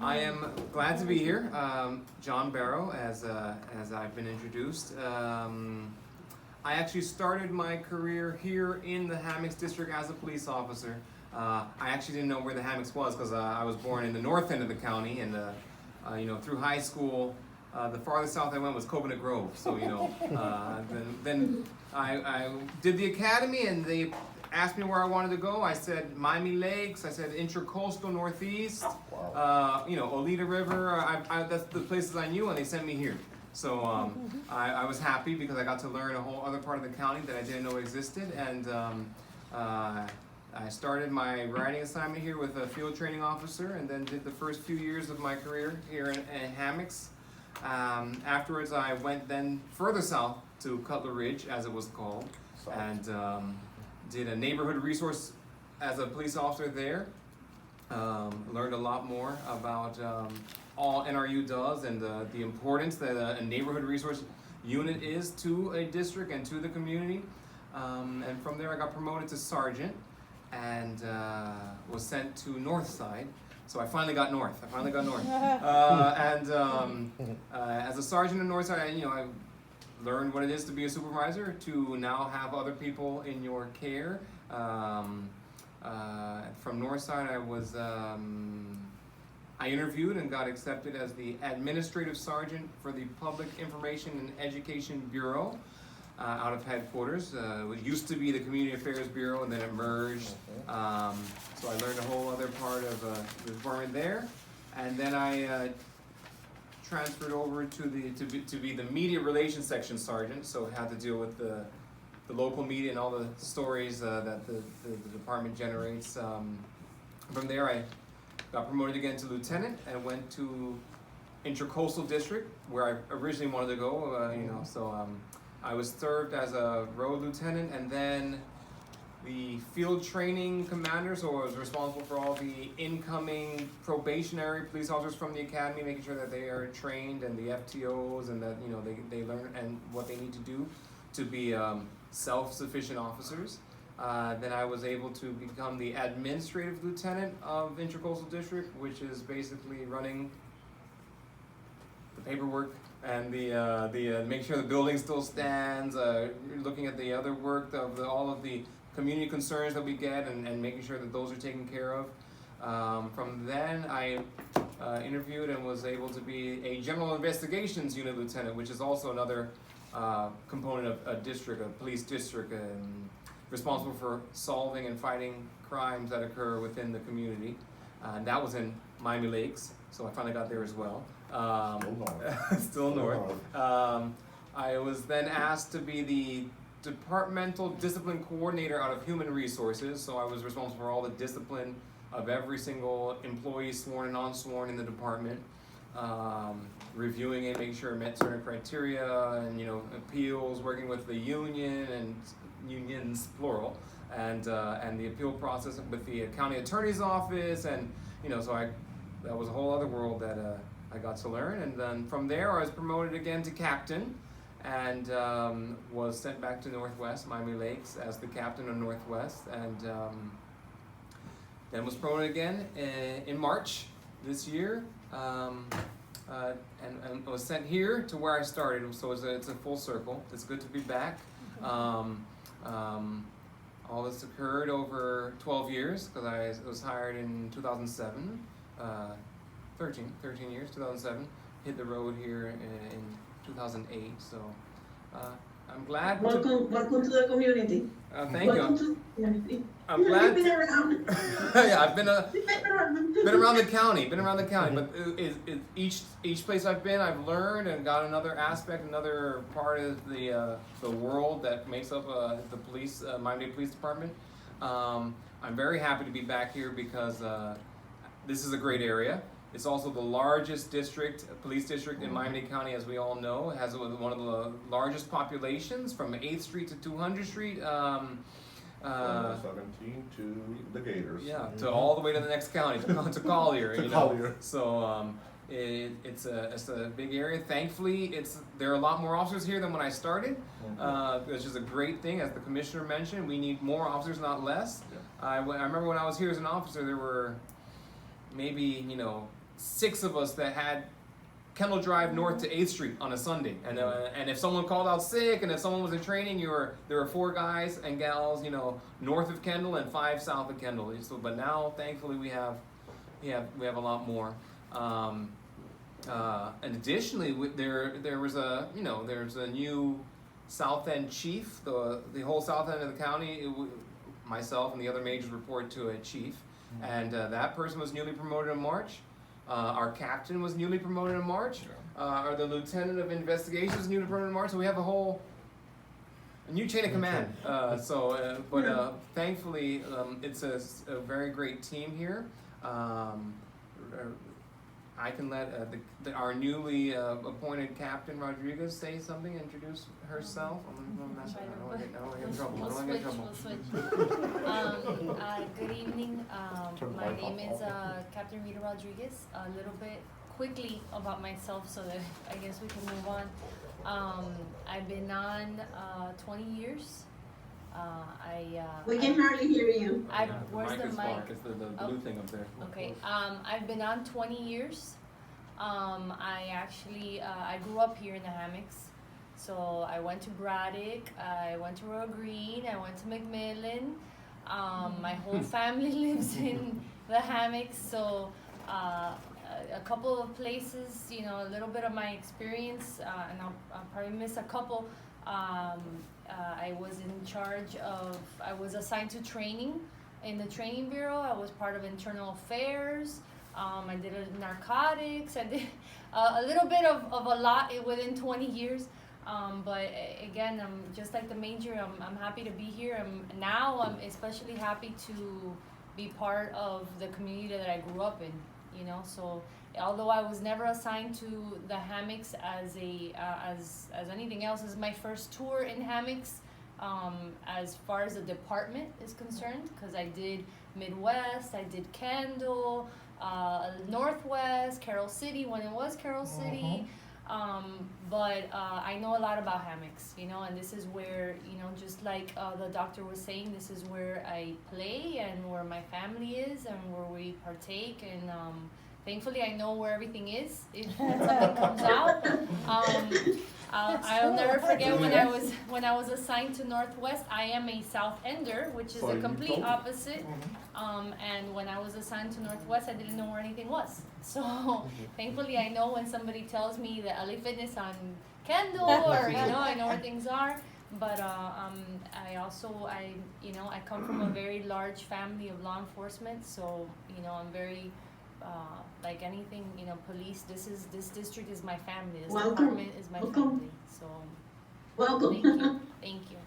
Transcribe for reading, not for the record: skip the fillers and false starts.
I am glad to be here. John Barrow, as I've been introduced. I actually started my career here in the Hammocks District as a police officer. I actually didn't know where the Hammocks was because I was born in the north end of the county, and through high school, the farthest south I went was Coconut Grove. So then I did the academy, and they asked me where I wanted to go. I said Miami Lakes. I said Intracoastal Northeast. Wow. Olita River. That's the places I knew, and they sent me here. So I was happy because I got to learn a whole other part of the county that I didn't know existed, and I started my riding assignment here with a field training officer, and then did the first few years of my career here in Hammocks. Afterwards, I went then further south to Cutler Ridge, as it was called, and did a neighborhood resource as a police officer there. Learned a lot more about all NRU does and the importance that a neighborhood resource unit is to a district and to the community. And from there I got promoted to sergeant and was sent to Northside. So I finally got north. As a sergeant in Northside, I learned what it is to be a supervisor, to now have other people in your care. From Northside, I interviewed and got accepted as the administrative sergeant for the Public Information and Education Bureau out of headquarters. It used to be the Community Affairs Bureau, and then it merged. So I learned a whole other part of the department there, and then I transferred over to be the media relations section sergeant. So I had to deal with the local media and all the stories that the department generates. From there, I got promoted again to lieutenant and went to Intracoastal District, where I originally wanted to go. I was served as a road lieutenant, and then the field training commander. So I was responsible for all the incoming probationary police officers from the academy, making sure that they are trained, and the FTOs, and that they learn and what they need to do to be self-sufficient officers. Then I was able to become the administrative lieutenant of Intracoastal District, which is basically running the paperwork and the make sure the building still stands, looking at the other work of all of the community concerns that we get, and making sure that those are taken care of. From then I interviewed and was able to be a general investigations unit lieutenant, which is also another component of a district, a police district, responsible for solving and fighting crimes that occur within the community. And that was in Miami Lakes, so I finally got there as well. Still north. I was then asked to be the departmental discipline coordinator out of human resources, so I was responsible for all the discipline of every single employee, sworn and non-sworn, in the department. Reviewing it, making sure it met certain criteria, and appeals, working with the union and unions plural, and the appeal process with the county attorney's office, and so that was a whole other world that I got to learn. And then from there I was promoted again to captain, and was sent back to Northwest Miami Lakes as the captain of Northwest, and then was promoted again in March this year. And was sent here to where I started, so it's a full circle. It's good to be back. All this occurred over 12 years, because I was hired in 2007, 13 years, 2007, hit the road here in 2008, so I'm glad. Welcome to the community. Thank welcome you. To the community. I'm glad. You've been around. Yeah, I've been around the county, but each place I've been, I've learned and got another aspect, another part of the world that makes up the police, Miami-Dade Police Department. I'm very happy to be back here because this is a great area. It's also the largest police district in Miami-Dade County, as we all know. It has one of the largest populations from 8th Street to 200th Street. 17 to the Gators. Yeah, to all the way to the next county, to Collier. Collier. So it's a big area. Thankfully, there are a lot more officers here than when I started, which is a great thing. As the commissioner mentioned, we need more officers, not less. Yeah. I remember when I was here as an officer, there were maybe 6 of us that had Kendall Drive north to 8th Street on a Sunday, and if someone called out sick, and if someone was in training, there were 4 guys and gals, north of Kendall and 5 south of Kendall. So, but now, thankfully, we have a lot more. And additionally, there was there's a new South End chief. The whole South End of the county, myself and the other majors report to a chief, and that person was newly promoted in March. Our captain was newly promoted in March. Or the lieutenant of investigations was newly promoted in March. So we have a new chain of command. Thankfully, it's a very great team here. I can let our newly appointed Captain Rodriguez say something, introduce herself. I don't want to get in trouble. We'll switch. Good evening. My name is Captain Rita Rodriguez. A little bit quickly about myself so that I guess we can move on. I've been on 20 years. We can hardly hear you. Where's the mic? It's the blue thing up there. Okay. I've been on 20 years. I grew up here in the hammocks. So I went to Braddock, I went to Royal Green, I went to McMillan. My whole family lives in the hammocks. So a couple of places, a little bit of my experience, and I'll probably miss a couple. I was in charge I was assigned to training in the training bureau. I was part of internal affairs. I did narcotics. I did a little bit of a lot within 20 years. But again, I'm just like the major. I'm happy to be here. I'm especially happy to be part of the community that I grew up in. So although I was never assigned to the hammocks as anything else, this is my first tour in hammocks as far as the department is concerned, because I did Midwest, I did Kendall, Northwest, Carroll City when it was Carroll City. But I know a lot about hammocks, and this is where, just like the doctor was saying, this is where I play and where my family is and where we partake, and thankfully I know where everything is if something comes out. I'll never forget when I was assigned to Northwest. I am a South Ender, which is a complete opposite. And when I was assigned to Northwest, I didn't know where anything was. So thankfully, I know when somebody tells me that LA Fitness on Kendall, or I know where things are. But I come from a very large family of law enforcement. So I'm very like anything, police. This district is my family. This department is my family. So Welcome. Thank you.